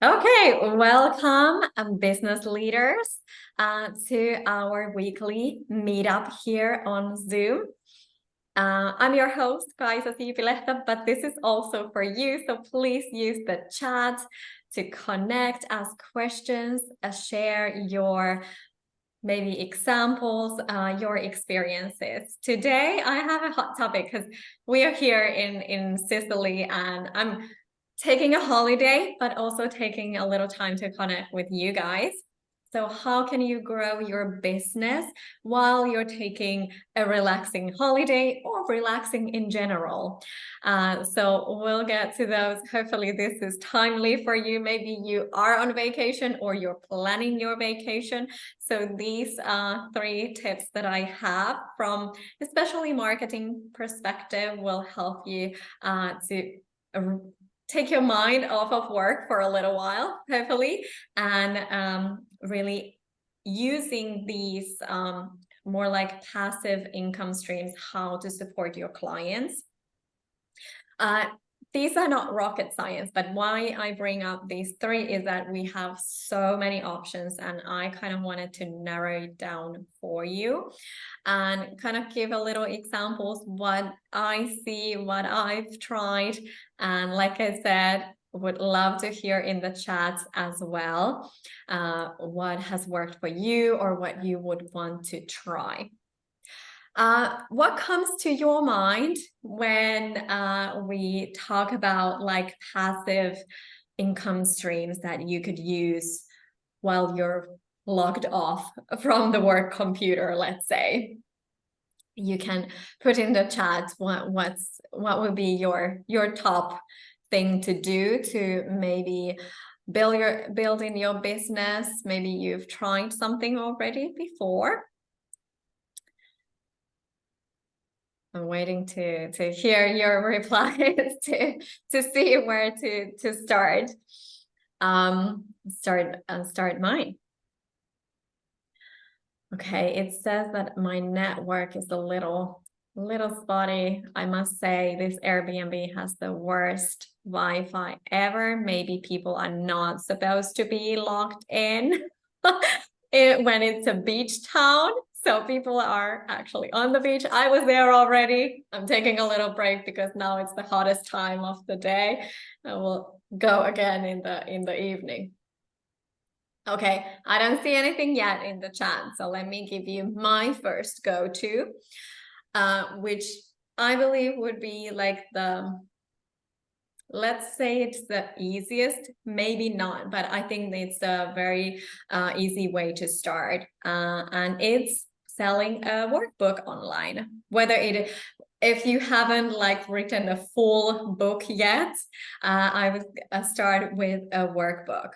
Okay, welcome business leaders to our weekly meetup here on Zoom. I'm your host, Kaisa Siipilehto, but this is also for you, so please use the chat to connect, ask questions, share your maybe examples, your experiences. Today, I have a hot topic because we are here in Sicily and I'm taking a holiday, but also taking a little time to connect with you guys. So how can you grow your business while you're taking a relaxing holiday or relaxing in general? So we'll get to those. Hopefully this is timely for you. Maybe you are on vacation or you're planning your vacation. So these three tips that I have from especially marketing perspective will help you to take your mind off of work for a little while, hopefully, and really using these more like passive income streams, how to support your clients. These are not rocket science, but why I bring up these three is that we have so many options and I kind of wanted to narrow it down for you and kind of give a little examples what I see, what I've tried. And like I said, would love to hear in the chat as well what has worked for you or what you would want to try. What comes to your mind when we talk about like passive income streams that you could use while you're logged off from the work computer, let's say? You can put in the chat what would be your top thing to do to maybe build in your business. Maybe you've tried something already before. I'm waiting to hear your replies to see where to start. Start mine. Okay, it says that my network is a little spotty. I must say this Airbnb has the worst Wi-Fi ever. Maybe people are not supposed to be logged in when it's a beach town. So people are actually on the beach. I was there already. I'm taking a little break because now it's the hottest time of the day. I will go again in the evening. Okay, I don't see anything yet in the chat. So let me give you my first go-to, which I believe would be like let's say it's the easiest, maybe not, but I think it's a very easy way to start. And it's selling a workbook online, if you haven't like written a full book yet, I would start with a workbook.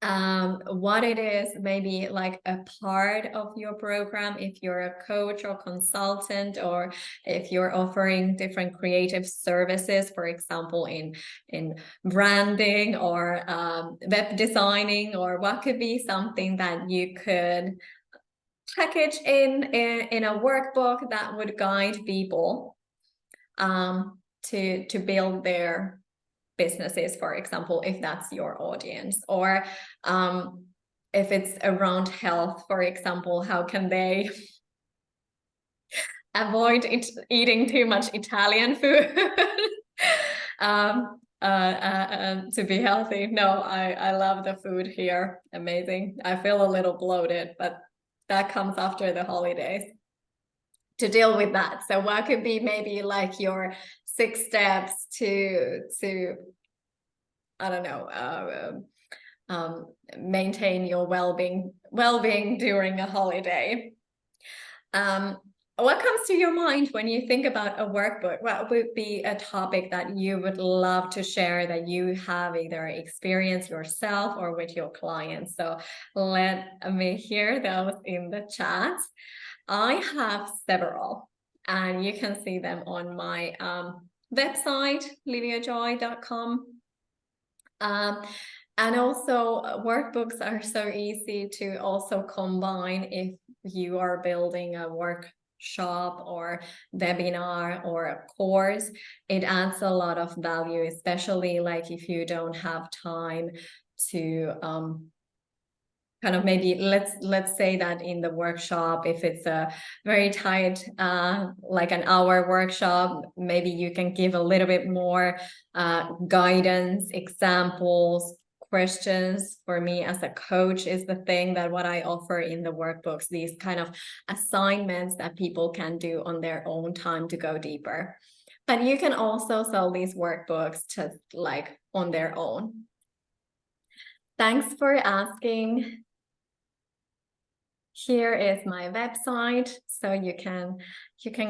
What it is, maybe like a part of your program if you're a coach or consultant, or if you're offering different creative services, for example in branding or web designing, or what could be something that you could package in a workbook that would guide people to build their businesses, for example, if that's your audience, or if it's around health, for example, how can they avoid eating too much Italian food to be healthy. No, I love the food here. Amazing. I feel a little bloated, but that comes after the holidays to deal with that. So what could be maybe like your 6 steps to I don't know, maintain your well-being during a holiday. What comes to your mind when you think about a workbook? What would be a topic that you would love to share that you have either experienced yourself or with your clients? So let me hear those in the chat. I have several, and you can see them on my website, liviajoy.com. And also workbooks are so easy to also combine if you are building a workshop or webinar or a course, it adds a lot of value, especially like if you don't have time to kind of maybe let's say that in the workshop, if it's a very tight like an hour workshop, maybe you can give a little bit more guidance, examples, questions. For me as a coach is the thing that what I offer in the workbooks, these kind of assignments that people can do on their own time to go deeper. But you can also sell these workbooks just like on their own. Thanks for asking. Here is my website, so you can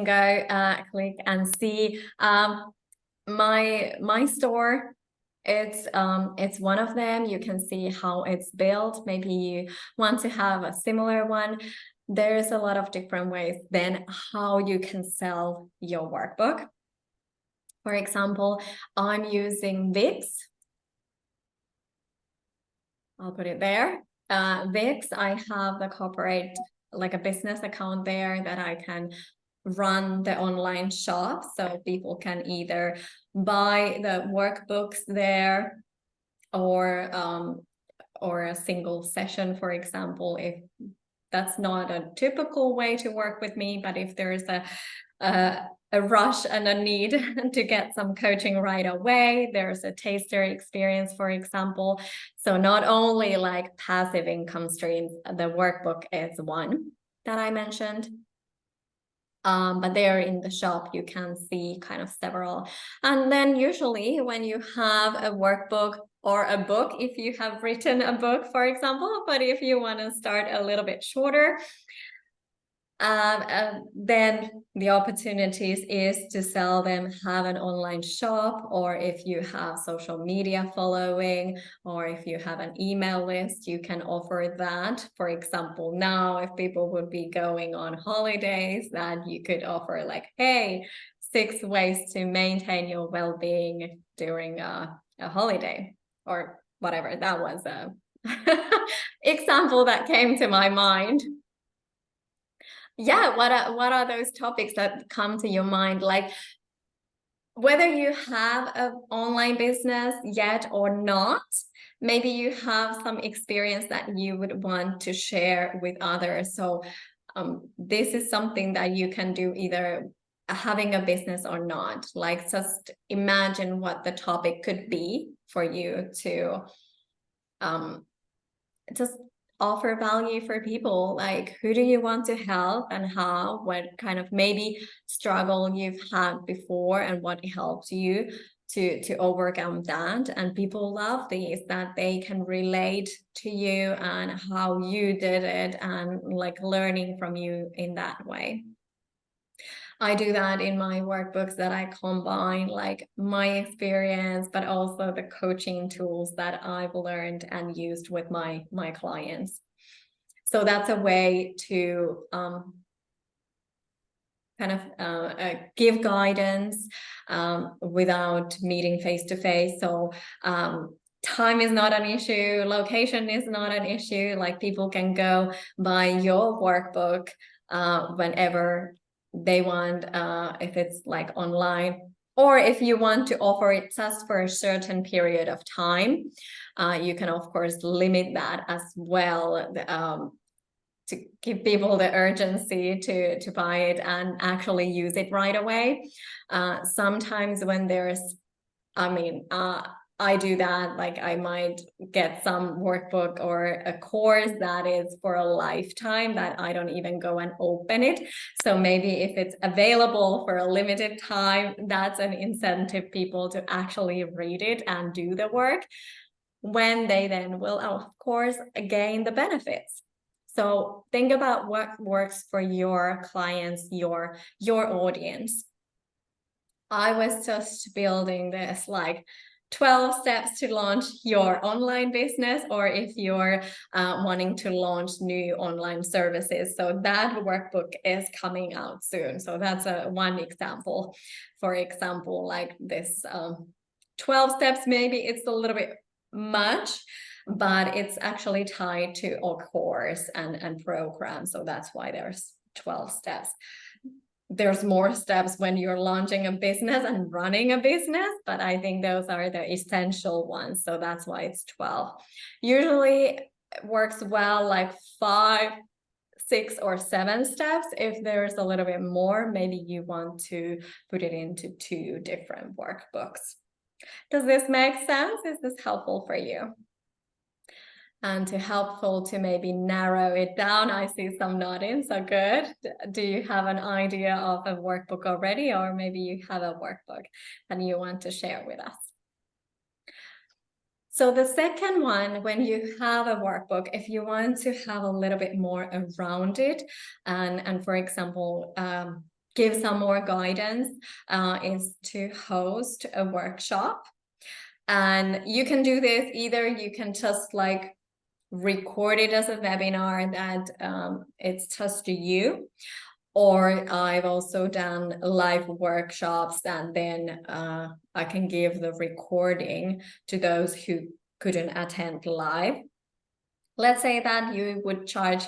go click and see my store. It's one of them. You can see how it's built. Maybe you want to have a similar one. There's a lot of different ways then how you can sell your workbook. For example, I'm using Wix. I'll put it there. Wix, I have the corporate, like a business account there that I can run the online shop. So people can either buy the workbooks there or a single session, for example, if that's not a typical way to work with me, but if there is a rush and a need to get some coaching right away, there's a taster experience, for example. So not only like passive income streams, the workbook is one that I mentioned. But there in the shop, you can see kind of several. And then usually when you have a workbook or a book, if you have written a book, for example, but if you want to start a little bit shorter, then the opportunities is to sell them, have an online shop, or if you have social media following, or if you have an email list, you can offer that. For example, now if people would be going on holidays, that you could offer like, hey, 6 ways to maintain your well-being during a holiday, or whatever. That was a example that came to my mind. Yeah, what are those topics that come to your mind? Like whether you have an online business yet or not, maybe you have some experience that you would want to share with others. So this is something that you can do either having a business or not. Like just imagine what the topic could be for you to just offer value for people. Like who do you want to help and how, what kind of maybe struggle you've had before and what helped you to overcome that. And people love these, that they can relate to you and how you did it and like learning from you in that way. I do that in my workbooks, that I combine like my experience, but also the coaching tools that I've learned and used with my clients. So that's a way to kind of give guidance without meeting face to face. So time is not an issue, location is not an issue. Like people can go buy your workbook whenever they want, if it's like online, or if you want to offer it just for a certain period of time, you can of course limit that as well, to give people the urgency to buy it and actually use it right away. Sometimes when there's, I do that, like I might get some workbook or a course that is for a lifetime that I don't even go and open it. So maybe if it's available for a limited time, that's an incentive people to actually read it and do the work, when they then will, of course, gain the benefits. So think about what works for your clients, your audience. I was just building this like 12 steps to launch your online business, or if you're wanting to launch new online services. So that workbook is coming out soon. So that's one example. For example, like this 12 steps, maybe it's a little bit much, but it's actually tied to a course and program. So that's why there's 12 steps. there's more steps when you're launching a business and running a business, but I think those are the essential ones. So that's why it's 12. Usually it works well like 5, 6, or 7 steps. If there's a little bit more, maybe you want to put it into 2 different workbooks. Does this make sense? Is this helpful for you? And helpful to maybe narrow it down, I see some nodding, so good. Do you have an idea of a workbook already, or maybe you have a workbook and you want to share with us? So the second one, when you have a workbook, if you want to have a little bit more around it, and for example, give some more guidance, is to host a workshop. And you can do this, either you can just like record it as a webinar that it's just to you, or I've also done live workshops, and then I can give the recording to those who couldn't attend live. Let's say that you would charge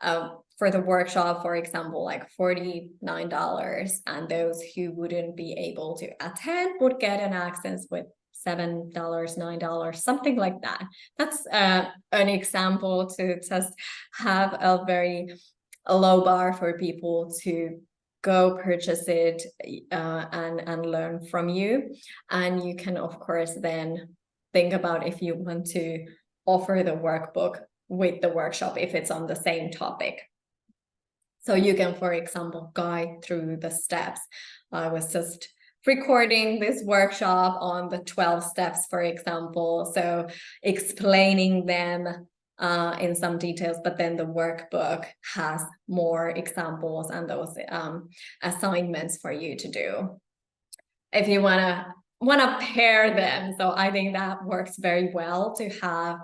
for the workshop, for example, like $49, and those who wouldn't be able to attend would get an access with $7, $9, something like that. That's an example to just have a very low bar for people to go purchase it and learn from you. And you can, of course, then think about if you want to offer the workbook with the workshop if it's on the same topic. So you can, for example, guide through the steps. I was just recording this workshop on the 12 steps, for example, so explaining them in some details, but then the workbook has more examples and those assignments for you to do if you want to pair them. So I think that works very well to have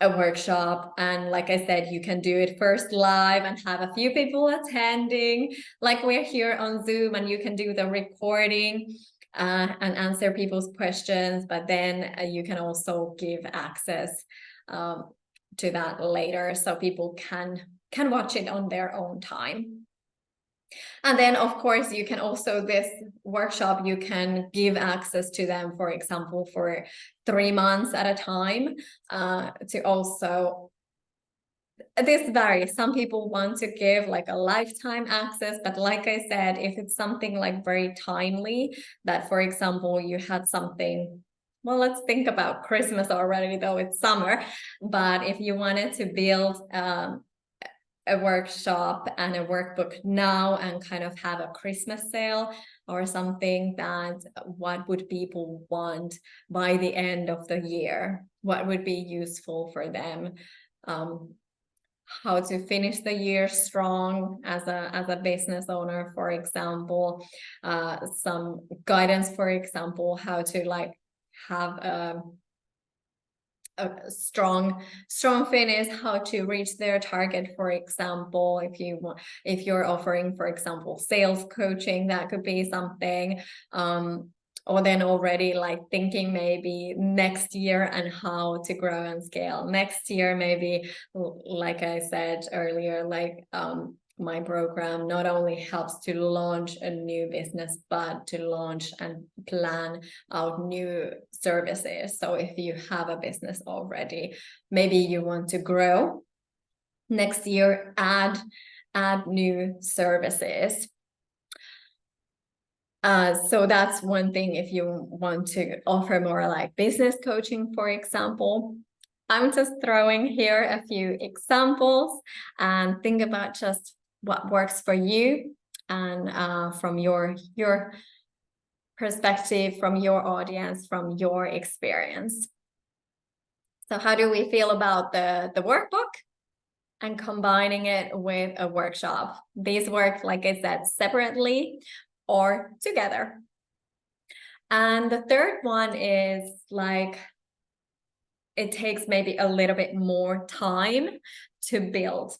a workshop. And like I said, you can do it first live and have a few people attending, like we're here on Zoom, and you can do the recording and answer people's questions, but then you can also give access to that later, so people can watch it on their own time. And then, of course, you can also, this workshop, you can give access to them, for example, for 3 months at a time, to also, this varies. Some people want to give like a lifetime access, but like I said, if it's something like very timely, that, for example, you had something, well, let's think about Christmas already, though it's summer, but if you wanted to build a workshop and a workbook now and kind of have a Christmas sale or something, that what would people want by the end of the year? What would be useful for them? How to finish the year strong as a business owner, for example, some guidance, for example, how to like have a strong finish, how to reach their target, for example. If you're offering, for example, sales coaching, that could be something. Or then already like thinking maybe next year and how to grow and scale next year. Maybe, like I said earlier, like my program not only helps to launch a new business, but to launch and plan out new services. So if you have a business already, maybe you want to grow next year, add new services. So that's one thing if you want to offer more like business coaching, for example. I'm just throwing here a few examples, and think about just what works for you and from your perspective, from your audience, from your experience. So how do we feel about the workbook and combining it with a workshop? These work, like I said, separately or together. And the third one is like, it takes maybe a little bit more time to build.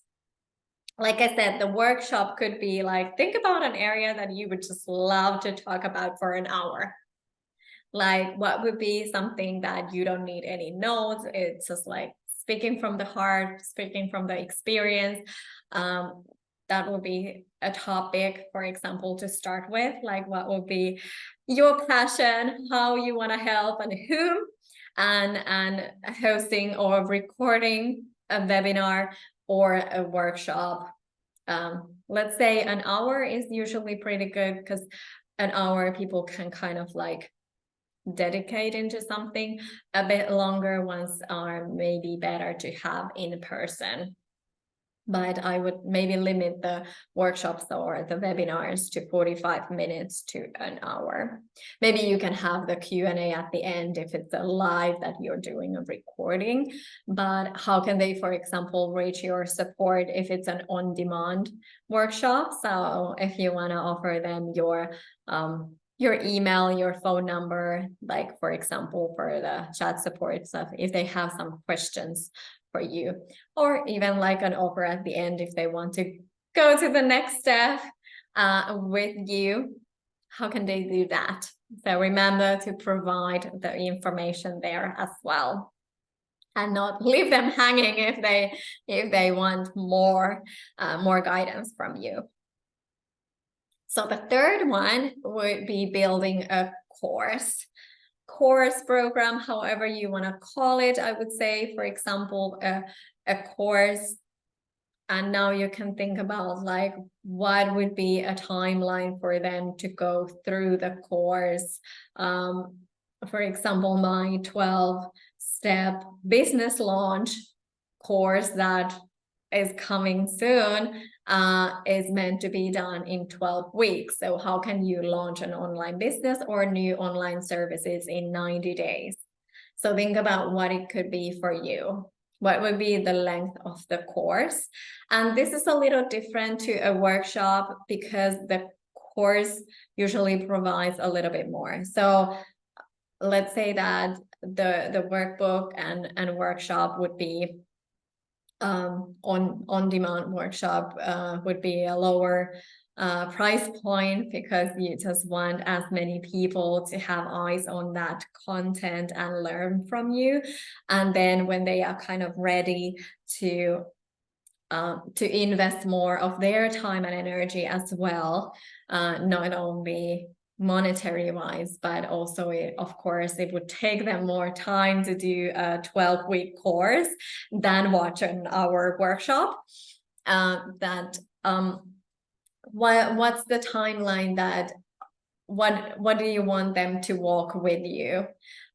Like I said, the workshop could be like, think about an area that you would just love to talk about for an hour. Like, what would be something that you don't need any notes? It's just like speaking from the heart, speaking from the experience. that would be a topic, for example, to start with, like what would be your passion, how you want to help and whom, and hosting or recording a webinar or a workshop. Let's say an hour is usually pretty good, because an hour people can kind of like dedicate into something. A bit longer ones are maybe better to have in person. But I would maybe limit the workshops or the webinars to 45 minutes to an hour. Maybe you can have the Q&A at the end if it's a live that you're doing a recording. But how can they, for example, reach your support if it's an on-demand workshop? So if you want to offer them your email, your phone number, like for example, for the chat support stuff, if they have some questions for you, or even like an offer at the end if they want to go to the next step with you, how can they do that? So remember to provide the information there as well, and not leave them hanging if they want more guidance from you. So the third one would be building a course program, however you want to call it. I would say, for example, a course, and now you can think about like what would be a timeline for them to go through the course. For example, my 12-step business launch course that is coming soon is meant to be done in 12 weeks. So how can you launch an online business or new online services in 90 days? So think about what it could be for you. What would be the length of the course? And this is a little different to a workshop, because the course usually provides a little bit more. So let's say that the workbook and workshop would be on-demand workshop would be a lower price point, because you just want as many people to have eyes on that content and learn from you. And then when they are kind of ready to invest more of their time and energy as well, not only monetary wise, but also of course it would take them more time to do a 12-week course than watch an hour workshop. What's the timeline that what do you want them to walk with you?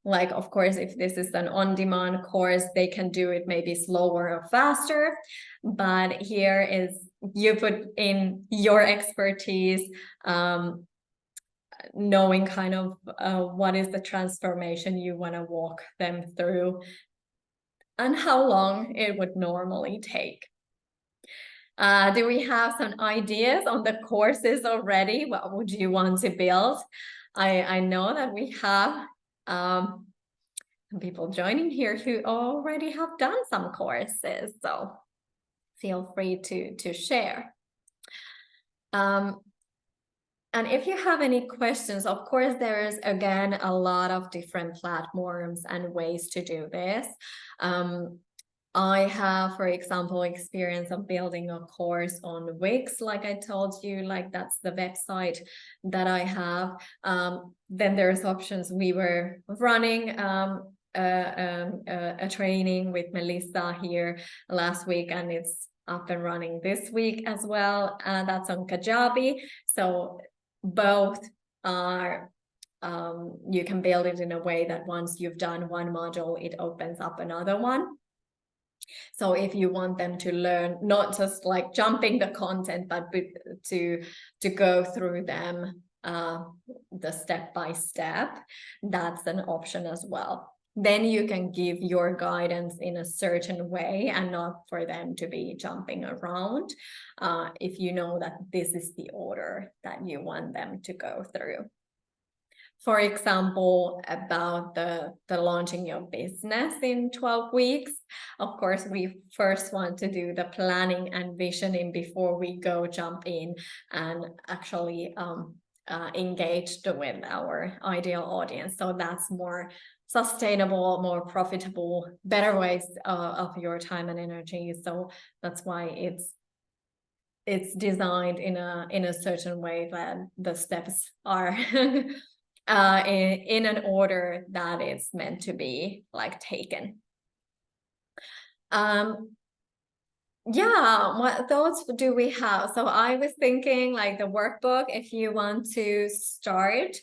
Like, of course, if this is an on-demand course, they can do it maybe slower or faster. But here is, you put in your expertise, knowing kind of what is the transformation you want to walk them through and how long it would normally take. Do we have some ideas on the courses already? What would you want to build? I know that we have people joining here who already have done some courses, so feel free to share. And if you have any questions, of course, there's again a lot of different platforms and ways to do this. I have, for example, experience of building a course on Wix, like I told you, like that's the website that I have. Then there's options. We were running a training with Melissa here last week, and it's up and running this week as well. That's on Kajabi. So both are, you can build it in a way that once you've done one module, it opens up another one. So if you want them to learn, not just like jumping the content, but to go through them the step by step, that's an option as well. Then you can give your guidance in a certain way and not for them to be jumping around, if you know that this is the order that you want them to go through. For example, about the launching your business in 12 weeks, of course, we first want to do the planning and visioning before we go jump in and actually engage with our ideal audience. So that's more sustainable, more profitable, better ways of your time and energy. So that's why it's designed in a certain way that the steps are in an order that it's meant to be like taken. Yeah, what thoughts do we have? So I was thinking like the workbook, if you want to start,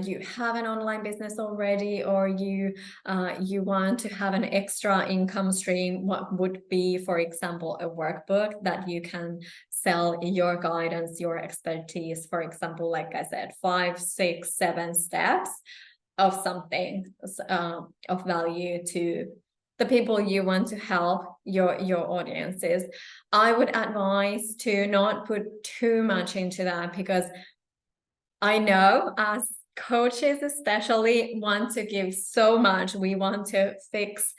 you have an online business already, or you want to have an extra income stream, what would be, for example, a workbook that you can sell your guidance, your expertise, for example, like I said, 5, 6, 7 steps of something of value to the people you want to help, your audiences. I would advise to not put too much into that, because I know as coaches especially want to give so much. We want to fix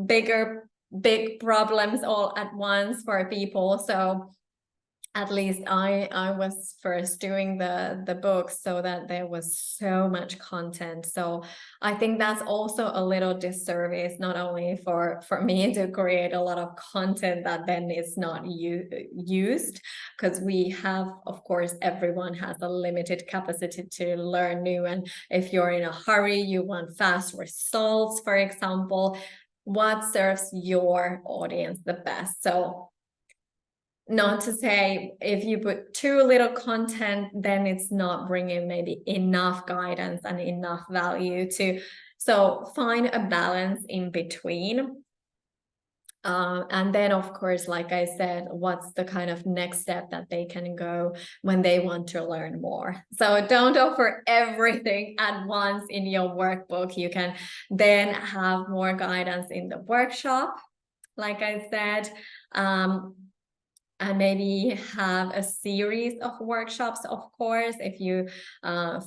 big problems all at once for people. So at least I was first doing the book, so that there was so much content. So I think that's also a little disservice, not only for me to create a lot of content that then is not used, because we have, of course, everyone has a limited capacity to learn new, and if you're in a hurry, you want fast results, for example, what serves your audience the best. So not to say if you put too little content, then it's not bringing maybe enough guidance and enough value to. So find a balance in between. And then, of course, like I said, what's the kind of next step that they can go when they want to learn more? So don't offer everything at once in your workbook. You can then have more guidance in the workshop, like I said. And maybe have a series of workshops, of course, if you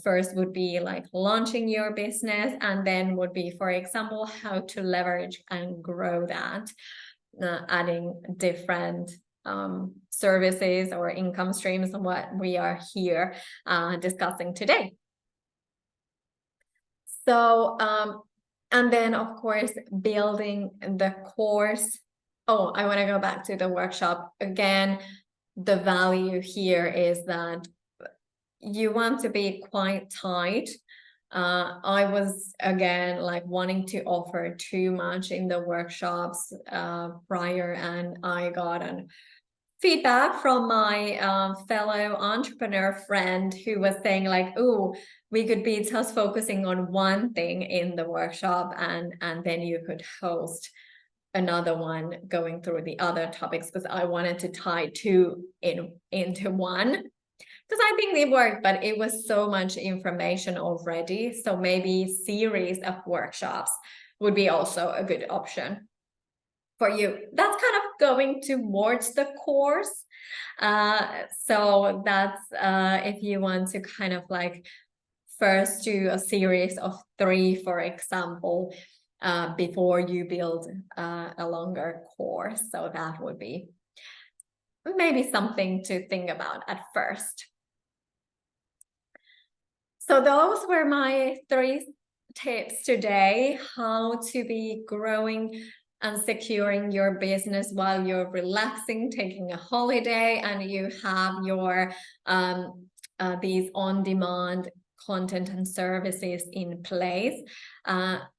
first would be like launching your business, and then would be, for example, how to leverage and grow that, adding different services or income streams, what we are here discussing today. So, and then of course, building the course. Oh, I want to go back to the workshop again. The value here is that you want to be quite tight. I was again like wanting to offer too much in the workshops prior, and I got an feedback from my fellow entrepreneur friend who was saying like, oh, we could be just focusing on one thing in the workshop, and then you could host another one going through the other topics, because I wanted to tie two into one, because I think they work, but it was so much information already. So maybe series of workshops would be also a good option for you. That's kind of going towards the course. So that's if you want to kind of like first do a series of 3, for example, before you build a longer course. So that would be maybe something to think about at first. So those were my 3 tips today, how to be growing and securing your business while you're relaxing, taking a holiday, and you have your these on-demand content and services in place.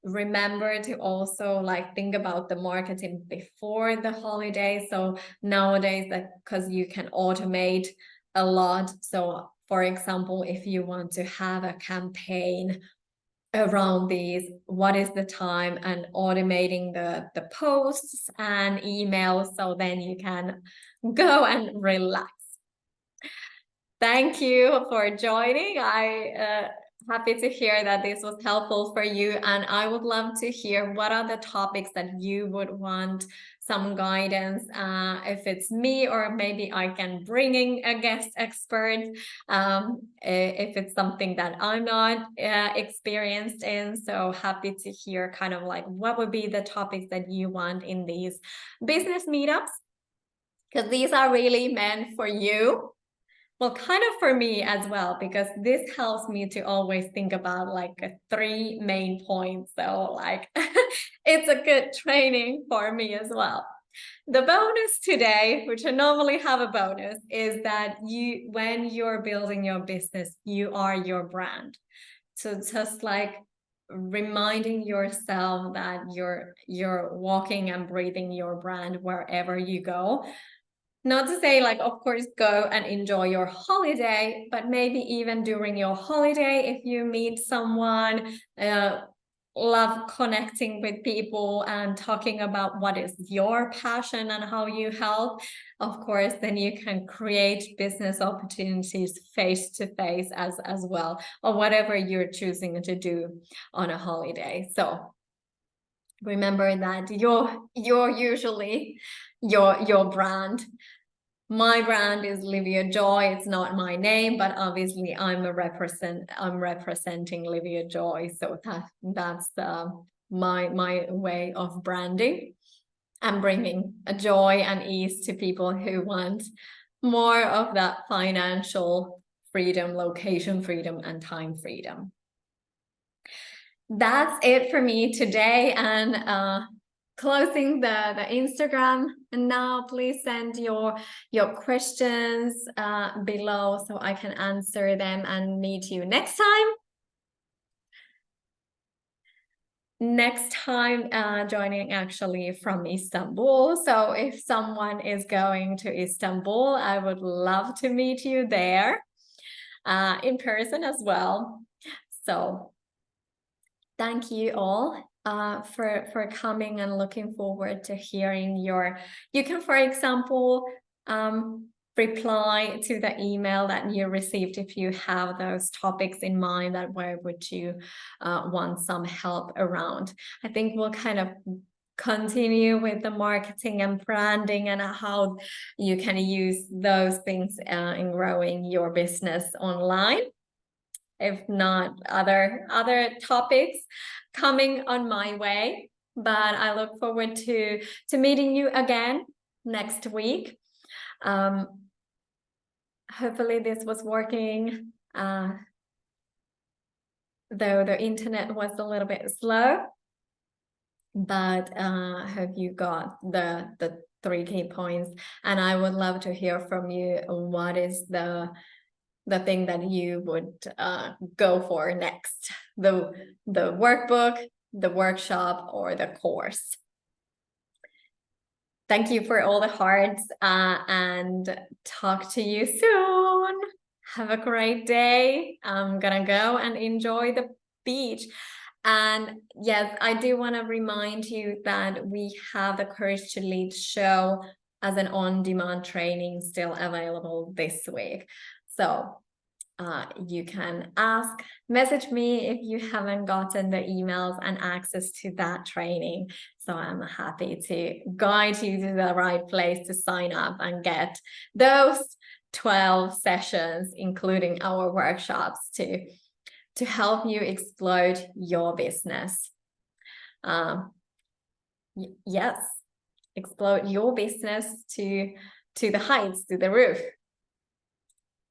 Remember to also like think about the marketing before the holiday. So nowadays, because you can automate a lot. So for example, if you want to have a campaign around these, what is the time, and automating the posts and emails, so then you can go and relax. Thank you for joining. I happy to hear that this was helpful for you, and I would love to hear what are the topics that you would want some guidance, if it's me, or maybe I can bring in a guest expert, if it's something that I'm not experienced in. So happy to hear kind of like what would be the topics that you want in these business meetups, because these are really meant for you. Well, kind of for me as well, because this helps me to always think about like 3 main points. So like it's a good training for me as well. The bonus today, which I normally have a bonus, is that when you're building your business, you are your brand. So just like reminding yourself that you're walking and breathing your brand wherever you go. Not to say like, of course, go and enjoy your holiday, but maybe even during your holiday, if you meet someone, love connecting with people and talking about what is your passion and how you help, of course, then you can create business opportunities face to face as well, or whatever you're choosing to do on a holiday. So remember that you're usually your brand. My brand is Livia Joy. It's not my name, but obviously I'm representing Livia Joy. So that's my way of branding and bringing a joy and ease to people who want more of that financial freedom, location freedom, and time freedom. That's it for me today, and closing the Instagram. And now please send your questions below so I can answer them and meet you next time. Next time, joining actually from Istanbul. So if someone is going to Istanbul, I would love to meet you there in person as well. So thank you all for coming, and looking forward to hearing you can, for example, reply to the email that you received if you have those topics in mind that where would you want some help around. I think we'll kind of continue with the marketing and branding and how you can use those things in growing your business online. If not, other topics coming on my way. But I look forward to meeting you again next week. Hopefully this was working, though the internet was a little bit slow. But hope you got the 3 key points, and I would love to hear from you. What is the thing that you would go for next? The workbook, the workshop, or the course? Thank you for all the hearts, and talk to you soon. Have a great day. I'm gonna go and enjoy the beach. And yes, I do want to remind you that we have the Courage to Lead show as an on-demand training still available this week. So you can message me if you haven't gotten the emails and access to that training. So I'm happy to guide you to the right place to sign up and get those 12 sessions, including our workshops, to help you explode your business. Yes, explode your business to the heights, to the roof.